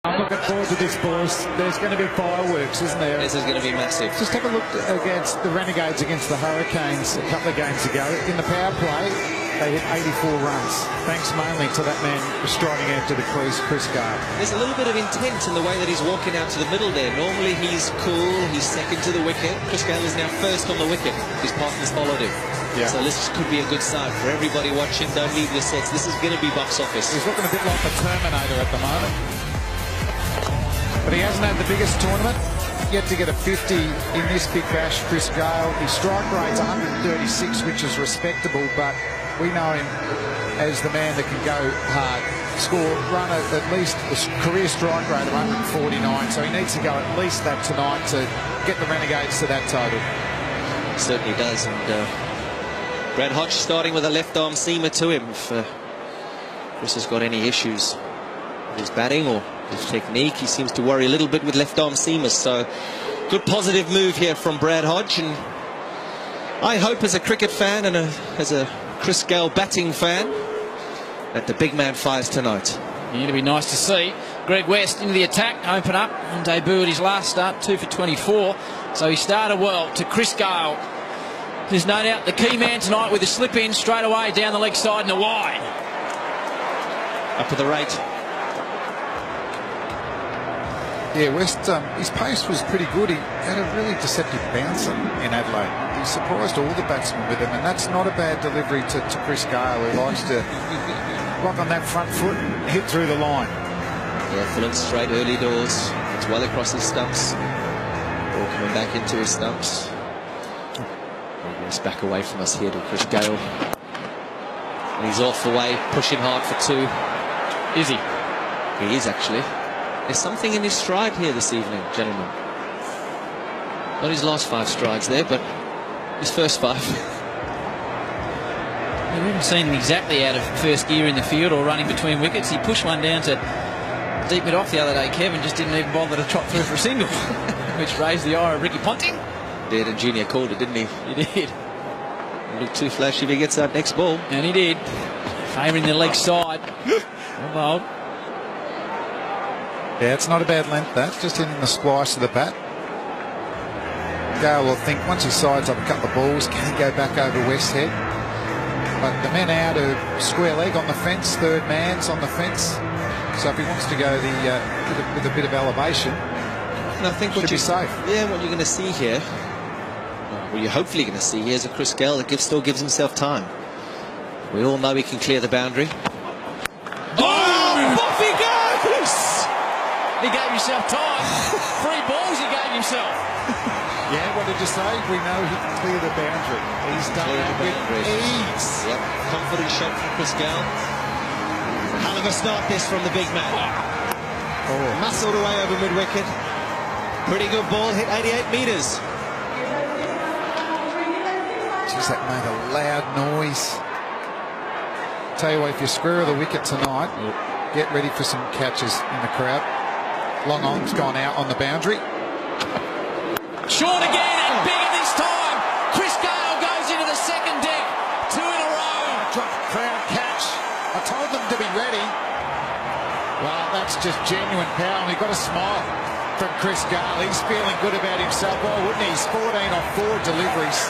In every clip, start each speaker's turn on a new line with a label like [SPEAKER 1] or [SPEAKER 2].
[SPEAKER 1] I'm looking forward to this, boys. There's going to be fireworks, isn't there?
[SPEAKER 2] This is going to be massive.
[SPEAKER 1] Just have a look against the Renegades against the Hurricanes a couple of games ago. In the power play, they hit 84 runs, thanks mainly to that man striding out to the crease, Crish.
[SPEAKER 2] There's a little bit of intent in the way that he's walking out to the middle there. Normally he's cool, he's second to the wicket. Gale is now first on the wicket. His partners followed him. Yeah. So this could be a good sign for everybody watching. Don't leave your sets. This is going to be box office.
[SPEAKER 1] He's looking a bit like the Terminator at the moment. But he hasn't had the biggest tournament. Yet to get a 50 in this big bash, Gale. His strike rate's 136, which is respectable, but we know him as the man that can go hard. Run at least a career strike rate of 149, so he needs to go at least that tonight to get the Renegades to that total.
[SPEAKER 2] Certainly does, and Brad Hodge starting with a left arm seamer to him. If Chris has got any issues with his batting or his technique, he seems to worry a little bit with left arm seamers. So good positive move here from Brad Hodge, and I hope as a cricket fan and as a Gale batting fan that the big man fires tonight.
[SPEAKER 3] Yeah, it'll be nice to see. Greg West into the attack, open up and debut at his last start, 2 for 24. So he started well to Gale. There's no doubt the key man tonight with a slip in straight away down the leg side and a wide.
[SPEAKER 2] Up to the rate.
[SPEAKER 1] Yeah, West, his pace was pretty good. He had a really deceptive bouncer in Adelaide. He surprised all the batsmen with him, and that's not a bad delivery to Gale, who likes to rock on that front foot and hit through the line.
[SPEAKER 2] Yeah, full and straight early doors. It's well across his stumps. Ball coming back into his stumps. He's back away from us here to Gale. And he's off away, pushing hard for 2.
[SPEAKER 3] Is he?
[SPEAKER 2] He is actually. There's something in his stride here this evening, gentlemen. Not his last 5 strides there, but his first 5.
[SPEAKER 3] We haven't seen him exactly out of first gear in the field or running between wickets. He pushed one down to deep mid off the other day, Kevin, just didn't even bother to trot through for a single, which raised the ire of Ricky Ponting.
[SPEAKER 2] Did, and Junior called it, didn't he?
[SPEAKER 3] He did.
[SPEAKER 2] He looked too flashy if he gets that next ball.
[SPEAKER 3] And he did. Favouring the leg side. Well bowled.
[SPEAKER 1] Yeah, it's not a bad length, that. Just hitting the splice of the bat. Gale will think once he sides up a couple of balls, can he go back over West's head? But the men out of square leg on the fence, third man's on the fence. So if he wants to go with a bit of elevation,
[SPEAKER 2] and I think
[SPEAKER 1] should be safe.
[SPEAKER 2] Yeah, what you're going to see here, well, you're hopefully going to see here is a Gale that still gives himself time. We all know he can clear the boundary.
[SPEAKER 3] Oh, off he goes! He gave himself time. 3 balls he gave himself.
[SPEAKER 1] Yeah, what did you say? We know he can clear the boundary. He's done that with ease.
[SPEAKER 2] Yep, confident shot from Gale. Hell of a start this from the big man. Oh. Muscled away over mid-wicket. Pretty good ball, hit 88 metres.
[SPEAKER 1] Jeez, that made a loud noise. Tell you what, if you square the wicket tonight, get ready for some catches in the crowd. Long on's gone out on the boundary.
[SPEAKER 3] Short again, and bigger this time. Gale goes into the second deck. 2 in a row.
[SPEAKER 1] Drop crowd catch. I told them to be ready. Well, that's just genuine power, and we've got a smile from Gale. He's feeling good about himself. Why wouldn't he? He's 14 off 4 deliveries.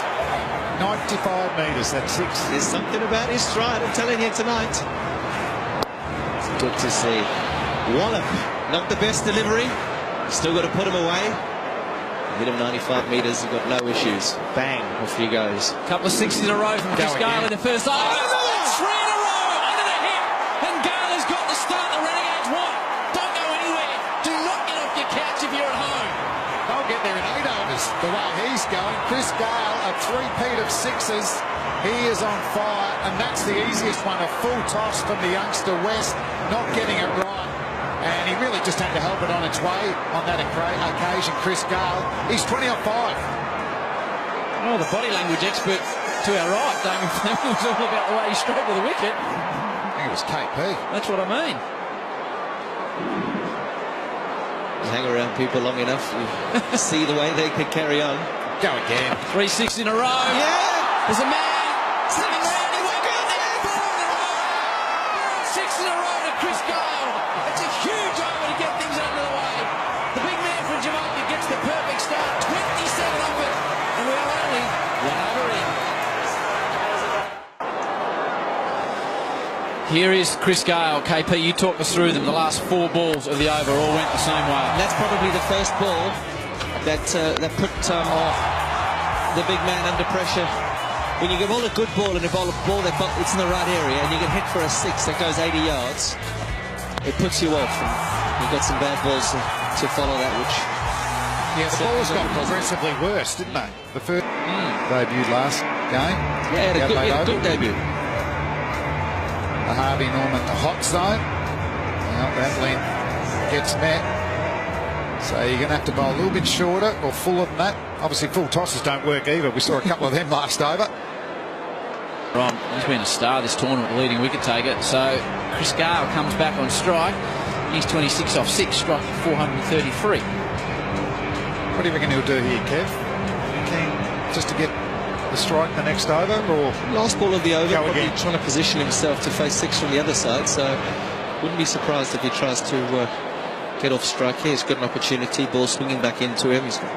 [SPEAKER 1] 95 metres, that's 6.
[SPEAKER 2] There's something about his stride, I'm telling you tonight. It's good to see. Wallop, not the best delivery. Still got to put him away. Hit him 95 metres, you've got no issues. Bang, off he goes.
[SPEAKER 3] Couple of 6s in a row from Gale in the first over. 3 in a row under the hip, and Gale has got the start the Renegades want. Don't go anywhere. Do not get off your couch if you're at home.
[SPEAKER 1] They'll get there in 8 overs the way he's going. Gale, a 3-peat of 6s. He is on fire, and that's the easiest one. A full toss from the youngster West, not getting it right. And he really just had to help it on its way on that occasion. Gale, he's 20 off 5.
[SPEAKER 3] Oh, the body language expert to our right, Damien Fleming, was all about the way he strode to the wicket.
[SPEAKER 1] I think it was KP.
[SPEAKER 3] That's what I mean.
[SPEAKER 2] Hang around people long enough, you see the way they could carry on.
[SPEAKER 1] Go again.
[SPEAKER 3] 3 6 in a row.
[SPEAKER 2] Yeah!
[SPEAKER 3] There's a man sitting around. He won't go there. 4 in a row. 6 in a row to Gale. It's a huge over to get things Here is Chris Gale. KP, you talk us through them. The last 4 balls of the over all went the same way.
[SPEAKER 2] And that's probably the first ball that put the big man under pressure. When you give all a good ball and a ball that it's in the right area and you get hit for a 6 that goes 80 yards, it puts you off. And you've got some bad balls to follow that, which...
[SPEAKER 1] Yeah, the balls got progressively worse, didn't they? The first debuted last game.
[SPEAKER 2] Yeah, he had a good debut.
[SPEAKER 1] The Harvey Norman, the hot zone. Now that length gets met. So you're going to have to bowl a little bit shorter or fuller than that. Obviously, full tosses don't work either. We saw a couple of them last over.
[SPEAKER 3] Right, he's been a star this tournament, leading wicket taker. So Chris Gale comes back on strike. He's 26 off 6, striking 433.
[SPEAKER 1] What do you reckon he'll do here, Kev? Keen just to get the strike the next over, or
[SPEAKER 2] last ball of the over?
[SPEAKER 1] Go
[SPEAKER 2] probably
[SPEAKER 1] again.
[SPEAKER 2] Trying to position himself to face 6 from the other side. So wouldn't be surprised if he tries to get off strike here. He's got an opportunity. Ball swinging back into him. He's got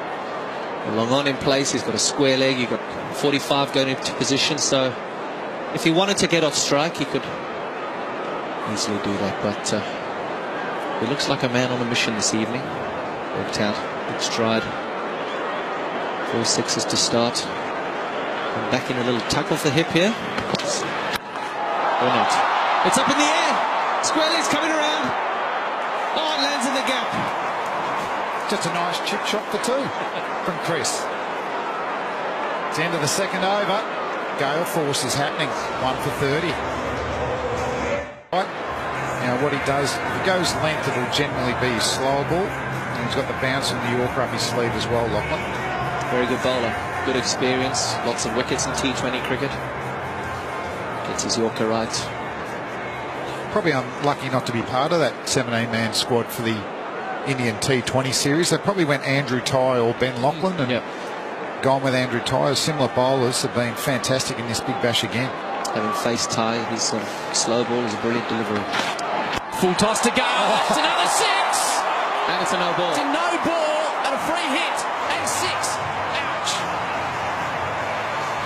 [SPEAKER 2] a long on in place. He's got a square leg. You've got 45 going into position. So if he wanted to get off strike, he could easily do that. But he looks like a man on a mission this evening. Worked out. Big stride. 4 sixes to start. And back in a little tuck off the hip here. Or not. It's up in the air. Square leg's coming around. Oh, it lands in the gap.
[SPEAKER 1] just a nice chip shot for 2 from Chris. It's the end of the second over. Gale force is happening. 1 for 30. Right. Now what he does, if he goes length, it'll generally be slower ball. And he's got the bounce and the Yorker up his sleeve as well, Lachlan.
[SPEAKER 2] Very good bowler. Good experience. Lots of wickets in T20 cricket. Gets his Yorker right.
[SPEAKER 1] Probably unlucky not to be part of that 17-man squad for the Indian T20 series. They probably went Andrew Tye or Ben Lachlan and gone with Andrew Tye. Similar bowlers have been fantastic in this Big Bash again.
[SPEAKER 2] Having faced Tye, his slow ball is a brilliant delivery.
[SPEAKER 3] Full toss to Gale. That's another 6.
[SPEAKER 2] And it's a no ball.
[SPEAKER 3] It's a no ball and a free hit and 6. Ouch.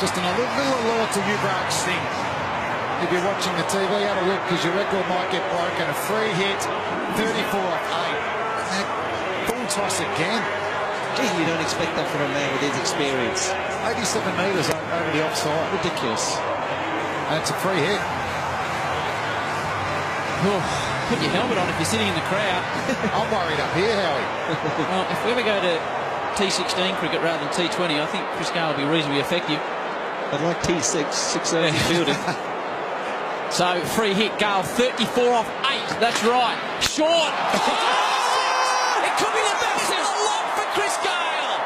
[SPEAKER 1] Just a little alert to Yuvraj Singh. If you're watching the TV, have a look because your record might get broken. A free hit, 34 off 8. Full toss again.
[SPEAKER 2] Gee, you don't expect that from a man with his experience.
[SPEAKER 1] 87 metres over the offside.
[SPEAKER 2] Ridiculous.
[SPEAKER 1] And it's a free hit.
[SPEAKER 3] Oh, put your helmet on if you're sitting in the crowd.
[SPEAKER 1] I'm worried up here, Howie.
[SPEAKER 3] Well, if we ever go to T16 cricket rather than T20, I think Chris Gale will be reasonably effective.
[SPEAKER 2] I'd like T6, 6 early fielding.
[SPEAKER 3] So, free hit, Gale, 34 off 8. That's right. Short. Oh! It could be the best of the lot for Chris Gale.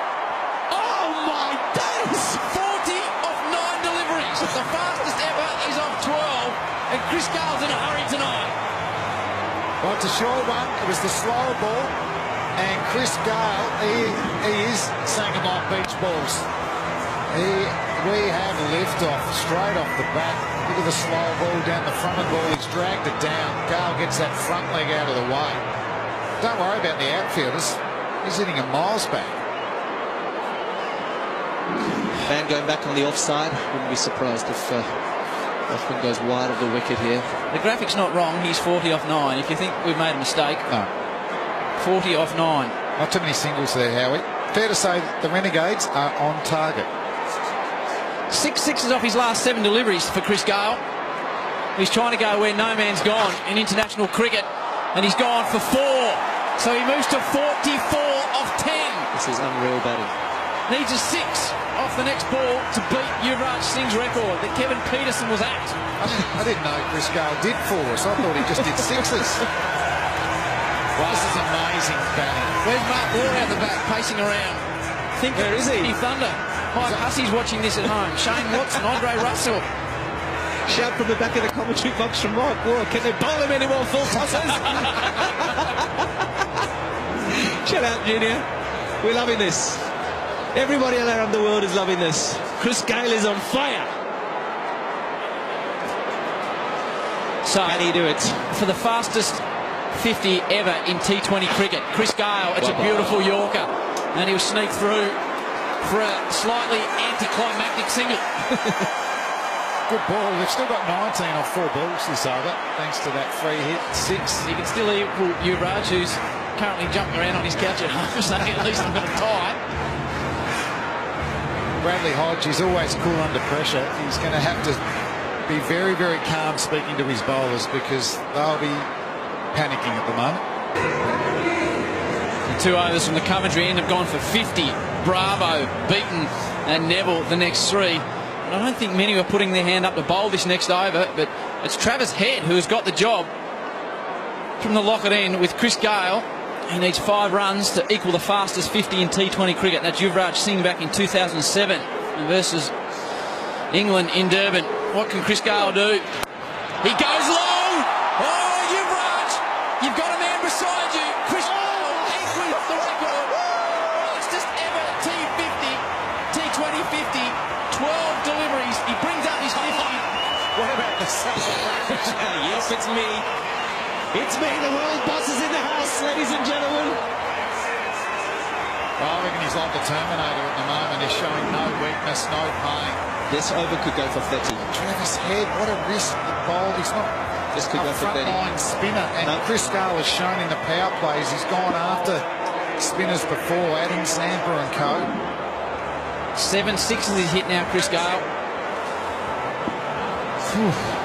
[SPEAKER 3] Oh, my days. 40 off 9 deliveries. The fastest ever is off 12. And Chris Gale's in a hurry tonight.
[SPEAKER 1] Well, it's a short one. It was the slow ball. And Chris Gale, he is Sangomar beach balls. We have lift off straight off the bat. Look at the slow ball down the front of the ball. He's dragged it down. Gale gets that front leg out of the way. Don't worry about the outfielders. He's hitting a miles back.
[SPEAKER 2] Man going back on the offside. Wouldn't be surprised if Hoffman goes wide of the wicket here.
[SPEAKER 3] The graphic's not wrong. He's 40 off 9. If you think we've made a mistake,
[SPEAKER 1] No.
[SPEAKER 3] 40 off 9.
[SPEAKER 1] Not too many singles there, Howie. Fair to say the Renegades are on target.
[SPEAKER 3] 6 sixes off his last 7 deliveries for Chris Gale. He's trying to go where no man's gone in international cricket, and he's gone for 4. So he moves to 44 off 10.
[SPEAKER 2] This is unreal batting.
[SPEAKER 3] Needs a 6 off the next ball to beat Yuvraj Singh's record that Kevin Peterson was at.
[SPEAKER 1] I didn't know Chris Gale did 4s. I thought he just did 6s. Wow, this is amazing batting.
[SPEAKER 3] Where's Mark Ward out the back, pacing around? Think
[SPEAKER 2] Where is he?
[SPEAKER 3] Thunder. Mike Hussey's watching this at home. Shane Watson, Andre Russell.
[SPEAKER 2] Shout from the back of the commentary box from Mike Ward. Can they bowl him any more full tosses? Chill out, Junior. We're loving this. Everybody around the world is loving this. Chris Gale is on fire.
[SPEAKER 3] So,
[SPEAKER 2] Can he do it?
[SPEAKER 3] for the fastest 50 ever in T20 cricket, Chris Gale, it's a beautiful Yorker. And he'll sneak through for a slightly anticlimactic single.
[SPEAKER 1] good ball. They've still got 19 off 4 balls this over, thanks to that free hit, 6.
[SPEAKER 3] He can still equal Yuvraj, who's currently jumping around on his couch at home, saying at least I'm going to tie.
[SPEAKER 1] Bradley Hodge is always cool under pressure. He's going to have to be very, very calm speaking to his bowlers because they'll be panicking at the moment.
[SPEAKER 3] The 2 overs from the Coventry end have gone for 50. Bravo, Beaton and Neville the next 3. And I don't think many were putting their hand up to bowl this next over, but it's Travis Head who has got the job from the locket end with Chris Gale. He needs 5 runs to equal the fastest 50 in T20 cricket. That's Yuvraj Singh back in 2007 versus England in Durban. What can Chris Gale do? He goes long! Oh, Yuvraj! You've got a man beside you. Chris Gale equals the record. Fastest ever T50, T20 50, 12 deliveries. He brings up his 50.
[SPEAKER 1] What about the celebration?
[SPEAKER 2] Yes, it's me. It's me, the world boss is in the house, ladies and gentlemen.
[SPEAKER 1] Well, I reckon he's like the Terminator at the moment. He's showing no weakness, no pain.
[SPEAKER 2] This over could go for 30.
[SPEAKER 1] Travis Head, what a risk to bowl. He's not
[SPEAKER 2] This could
[SPEAKER 1] a
[SPEAKER 2] go for 30.
[SPEAKER 1] frontline spinner. And
[SPEAKER 2] No.
[SPEAKER 1] Chris Gale has shown in the power plays he's gone after spinners before, adding Zampa and co.
[SPEAKER 3] 7 6s he's hit now, Chris Gale.
[SPEAKER 1] Whew.